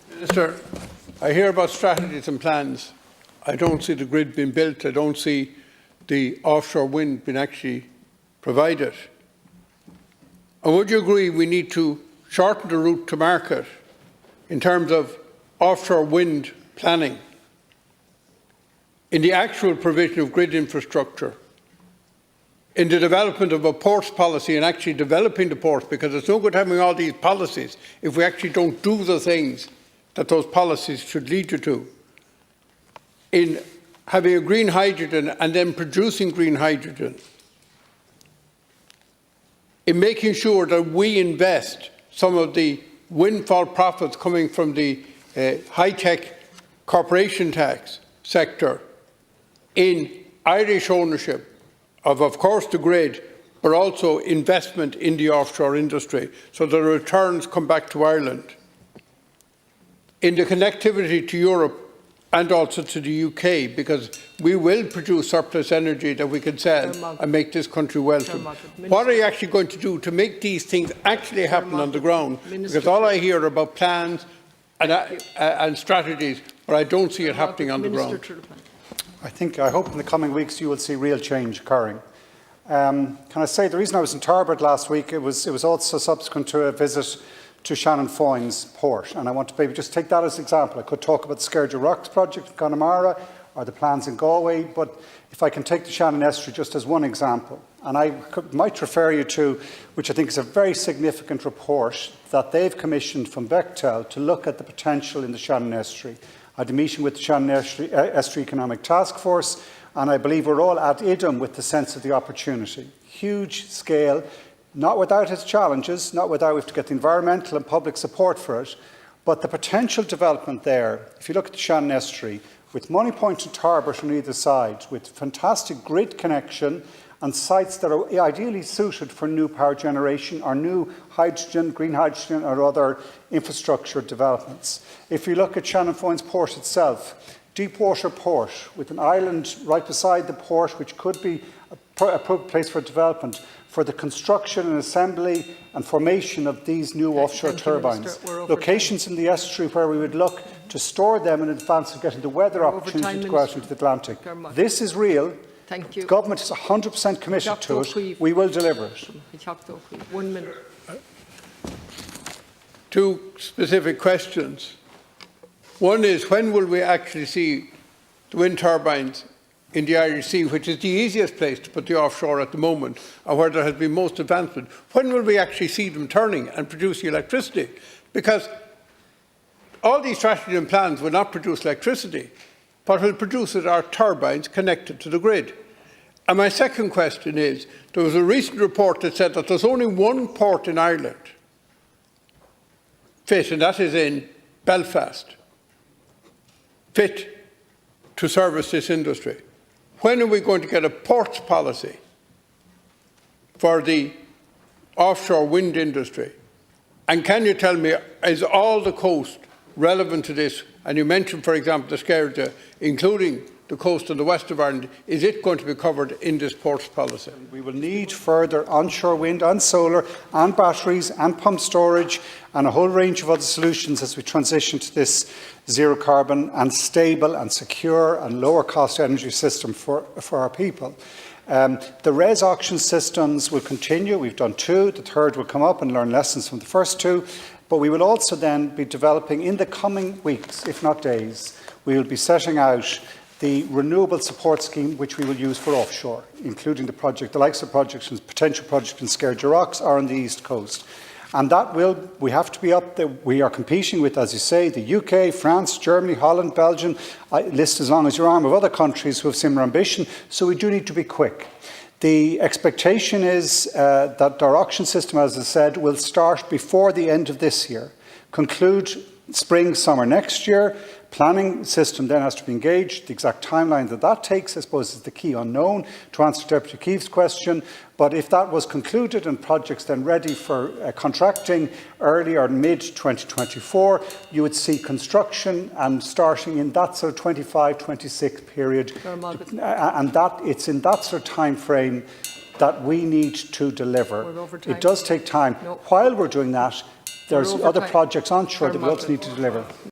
Minister, I hear about strategies and plans. I don't see the grid being built. I don't see the offshore wind being actually provided. And would you agree we need to shorten the route to market in terms of offshore wind planning, in the actual provision of grid infrastructure, in the development of a ports policy and actually developing the ports, because it's no good having all these policies if we actually don't do the things that those policies should lead you to, in having a green hydrogen and then producing green hydrogen, in making sure that we invest some of the windfall profits coming from the high-tech corporation tax sector in Irish ownership of course, the grid, but also investment in the offshore industry, so the returns come back to Ireland. In the connectivity to Europe and also to the UK, because we will produce surplus energy that we can sell and make this country welcome. What are you actually going to do to make these things actually happen on the ground? Because all I hear are about plans and strategies, but I don't see it happening on the ground. I hope in the coming weeks you will see real change occurring. Can I say the reason I was in Tarbert last week, it was also subsequent to a visit to Shannon Foyne's port, and I want to maybe just take that as an example. I could talk about the Skerja Rocks project in Connemara or the plans in Galway, but if I can take the Shannon Estuary just as one example, and I might refer you to, which I think is a very significant report that they've commissioned from Bechtel to look at the potential in the Shannon Estuary. I had a meeting with the Shannon Estuary Economic Task Force, and I believe we're all at idem with the sense of the opportunity. Huge scale, not without its challenges, not without we have to get the environmental and public support for it, but the potential development there, if you look at the Shannon Estuary, with Moneypoint and Tarbert on either side, with fantastic grid connection and sites that are ideally suited for new power generation or new hydrogen, green hydrogen or other infrastructure developments. If you look at Shannon Foyne's port itself, Deepwater Port, with an island right beside the port which could be a appropriate place for development, for the construction and assembly and formation of these new offshore turbines. Locations in the estuary where we would look to store them in advance of getting the weather opportunity to go out into the Atlantic. This is real. Thank you. The government is 100% committed to it. We will deliver it. 1 minute. Two specific questions. One is, when will we actually see the wind turbines in the Irish Sea, which is the easiest place to put the offshore at the moment, and where there has been most advancement? When will we actually see them turning and producing electricity? Because all these strategies and plans will not produce electricity. What will produce it are turbines connected to the grid. And my second question is, there was a recent report that said that there's only one port in Ireland fit, and that is in Belfast, fit to service this industry. When are we going to get a ports policy for the offshore wind industry? And can you tell me, is all the coast relevant to this? And you mentioned, for example, the Skerja, including the coast of the west of Ireland. Is it going to be covered in this ports policy? We will need further onshore wind and solar and batteries and pump storage and a whole range of other solutions as we transition to this zero carbon and stable and secure and lower cost energy system for our people. The RES auction systems will continue. We've done 2. The 3rd will come up and learn lessons from the first 2. But we will also then be developing in the coming weeks, if not days, we will be setting out the renewable support scheme which we will use for offshore, including the likes of projects and potential projects in Skerja Rocks or on the East Coast. And that we have to be up there. We are competing with, as you say, the UK, France, Germany, Holland, Belgium, list as long as your arm of other countries who have similar ambition, so we do need to be quick. The expectation is that our auction system, as I said, will start before the end of this year, conclude spring, summer next year. Planning system then has to be engaged. The exact timeline that takes, I suppose, is the key unknown, to answer Deputy Keefe's question. But if that was concluded and projects then ready for contracting early or mid-2024, you would see construction and starting in that sort of 25-26 period. And it's in that sort of time frame that we need to deliver. It does take time. While we're doing that, there's other overtime. projects onshore that we Or also need to deliver.